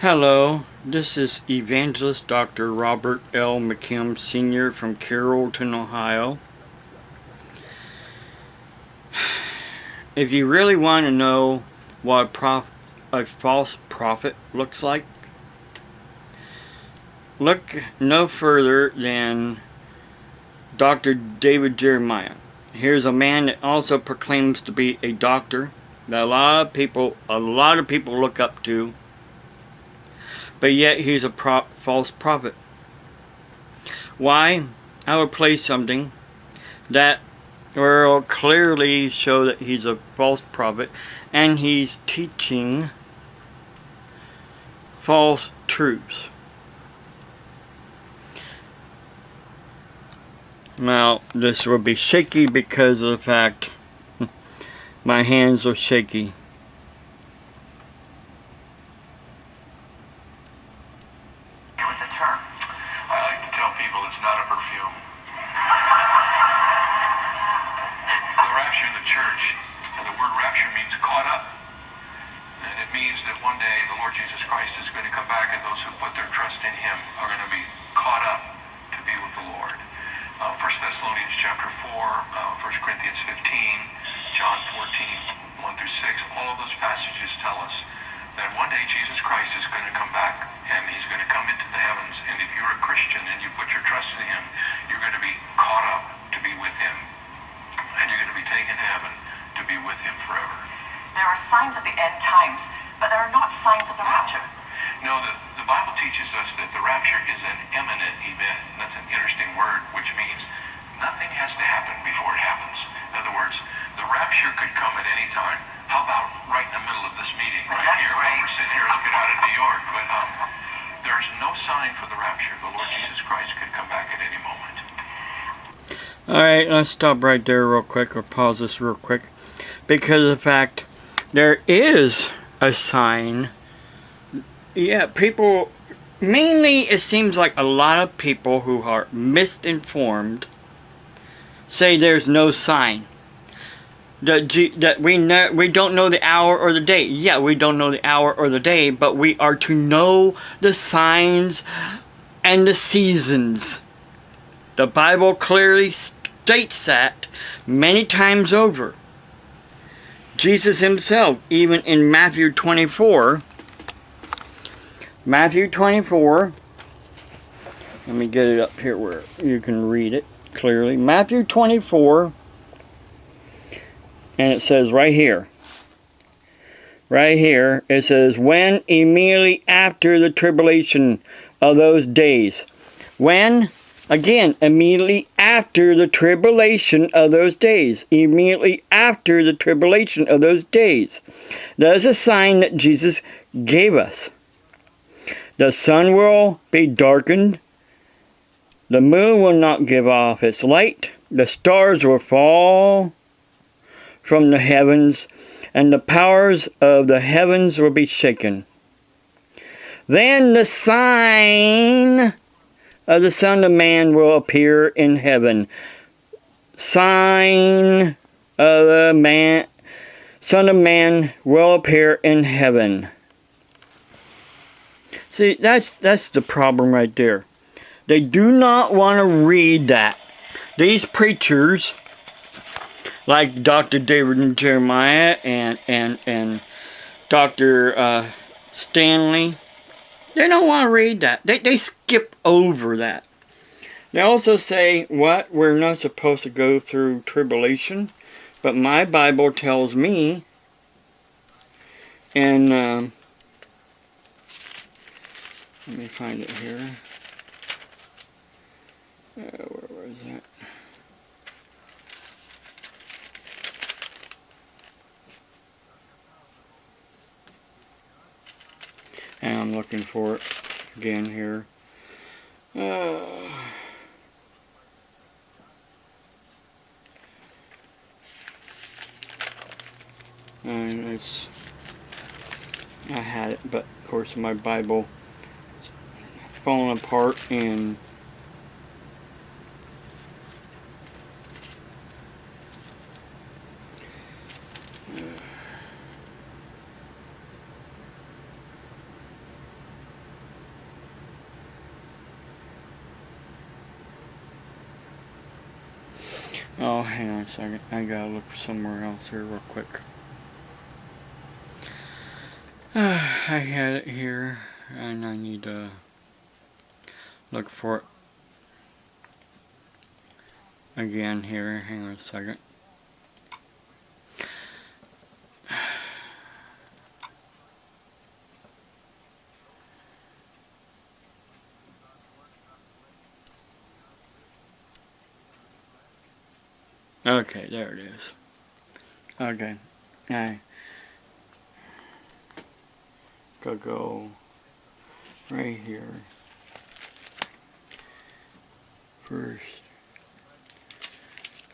Hello, this is Evangelist Dr. Robert L. McKim Sr. from Carrollton, Ohio. If you really want to know what a false prophet looks like, look no further than Dr. David Jeremiah. Here's a man that also proclaims to be a doctor that a lot of people look up to, but yet he's a false prophet. Why? I will play something that will clearly show that he's a false prophet and he's teaching false truths. Now, this will be shaky because of the fact my hands are shaky. With the term, I like to tell people it's not a perfume. The rapture in the church, and the word rapture means caught up. And it means that one day the Lord Jesus Christ is going to come back, and those who put their trust in Him are going to be caught up to be with the Lord. 1 Thessalonians chapter 4, 1 Corinthians 15, John 14, 1 through 6, all of those passages tell us that one day Jesus Christ is going to come back, and He's going to come into the heavens, and if you're a Christian and you put your trust in Him, you're going to be caught up to be with Him, and you're going to be taken to heaven to be with Him forever. there are signs of the end times, but there are not signs of the rapture. No, the Bible teaches us that the rapture is an imminent event. And that's an interesting word, which means nothing has to happen before it happens. In other words, the rapture could come at any time. How about right in the middle of this meeting, right here, while we're sitting here looking out at New York? But there's no sign for the rapture. The Lord Jesus Christ could come back at any moment. Alright, let's stop right there real quick, or pause this real quick, because of the fact there is a sign. Yeah, people, mainly it seems like a lot of people who are misinformed say there's no sign. That we don't know the hour or the day. Yeah, we don't know the hour or the day, but we are to know the signs and the seasons. The Bible clearly states that many times over. Jesus himself, even in Matthew 24, let me get it up here where you can read it clearly. Matthew 24, and it says right here, it says, when immediately after the tribulation of those days. When? Again, immediately after the tribulation of those days. Immediately after the tribulation of those days. That is a sign that Jesus gave us. The sun will be darkened. The moon will not give off its light. The stars will fall from the heavens, and the powers of the heavens will be shaken. Then the sign of the Son of Man will appear in heaven. Sign of the Son of Man will appear in heaven. See, that's the problem right there. They do not want to read that. These preachers, like Dr. David Jeremiah and Dr. Stanley, they don't want to read that. They skip over that. They also say, what? We're not supposed to go through tribulation. But my Bible tells me, and let me find it here. Where was that? And I'm looking for it again here. And I had it, but of course my Bible is falling apart, and Oh, hang on a second. I gotta look for somewhere else here real quick. I had it here, and I need to look for it again here. Hang on a second. Okay, there it is. Okay, I could go right here. First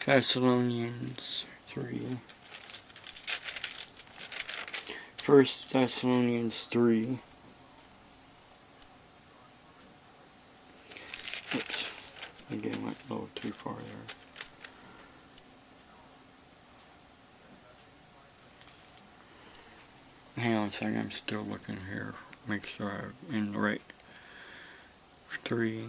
Thessalonians 3. First Thessalonians 3. Oops, again went a little too far there. Hang on a second, I'm still looking here. Make sure I'm in the right 3.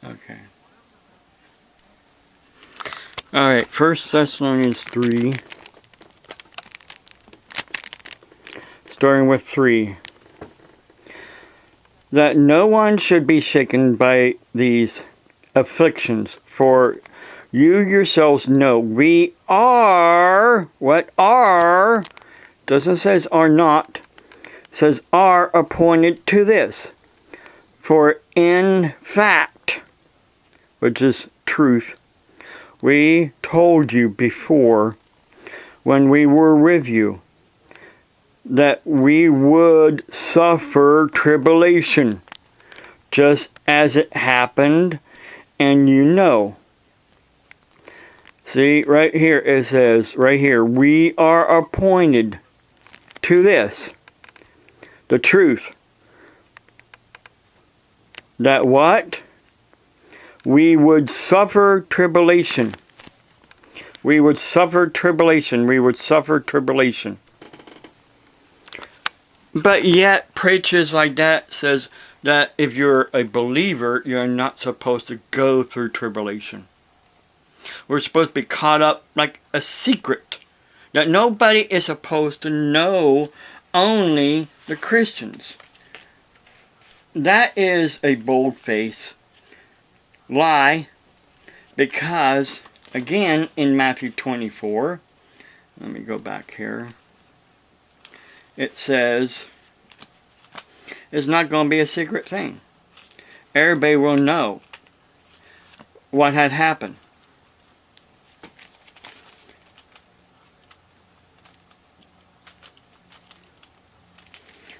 Okay. Alright, First Thessalonians 3. Starting with 3. That no one should be shaken by these afflictions, for you yourselves know we are, what are, doesn't says are not, says are appointed to this. For in fact, which is truth, we told you before when we were with you that we would suffer tribulation, just as it happened, and you know. See, right here it says, right here, we are appointed to this, the truth, that what? We would suffer tribulation. We would suffer tribulation. We would suffer tribulation. But yet, preachers like that says that if you're a believer, you're not supposed to go through tribulation. We're supposed to be caught up like a secret that nobody is supposed to know, only the Christians. That is a bold-faced lie, because, again, in Matthew 24, let me go back here, it says it's not going to be a secret thing. Everybody will know what had happened.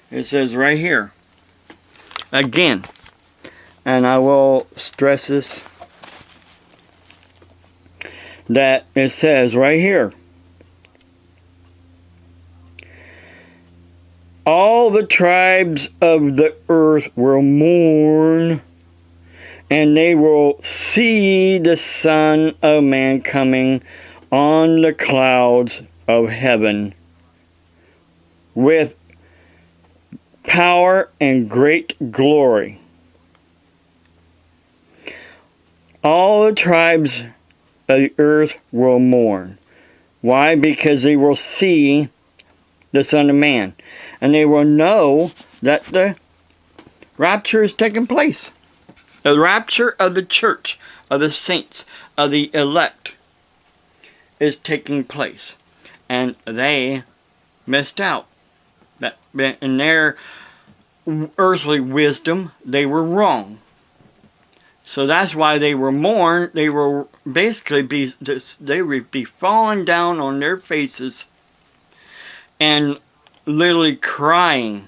It says right here, again, and I will stress this, that it says right here, all the tribes of the earth will mourn, and they will see the Son of Man coming on the clouds of heaven with power and great glory. All the tribes of the earth will mourn. Why? Because they will see the Son of Man, and they will know that the rapture is taking place. The rapture of the church, of the saints, of the elect is taking place. And they missed out. That in their earthly wisdom, they were wrong. So that's why they were mourned. They were basically they would be falling down on their faces and literally crying.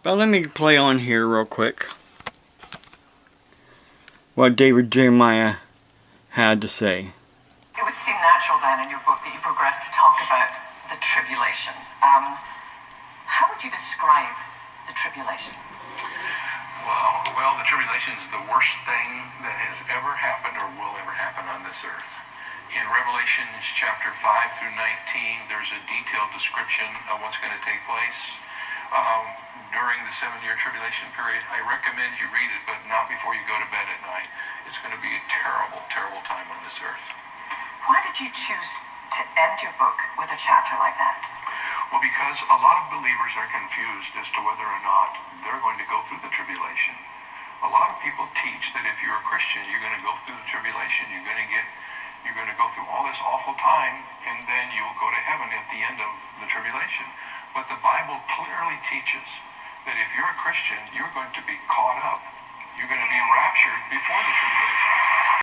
But let me play on here real quick what David Jeremiah had to say. It would seem natural then in your book that you progress to talk about the tribulation. How would you describe the tribulation? Well, the tribulation is the worst thing that has ever happened or will ever happen on this earth. In Revelation chapter 5 through 19, there's a detailed description of what's going to take place. during the 7-year tribulation period. I recommend you read it, but not before you go to bed at night. It's going to be a terrible, terrible time on this earth. Why did you choose to end your book with a chapter like that? Well, because a lot of believers are confused as to whether or not they're going to go through the tribulation. A lot of people teach that if you're a Christian, you're going to go through the tribulation. You're going to go through all this awful time, and then you'll go to heaven at the end of the tribulation. But the Bible clearly teaches that if you're a Christian, you're going to be caught up. You're going to be raptured before the tribulation.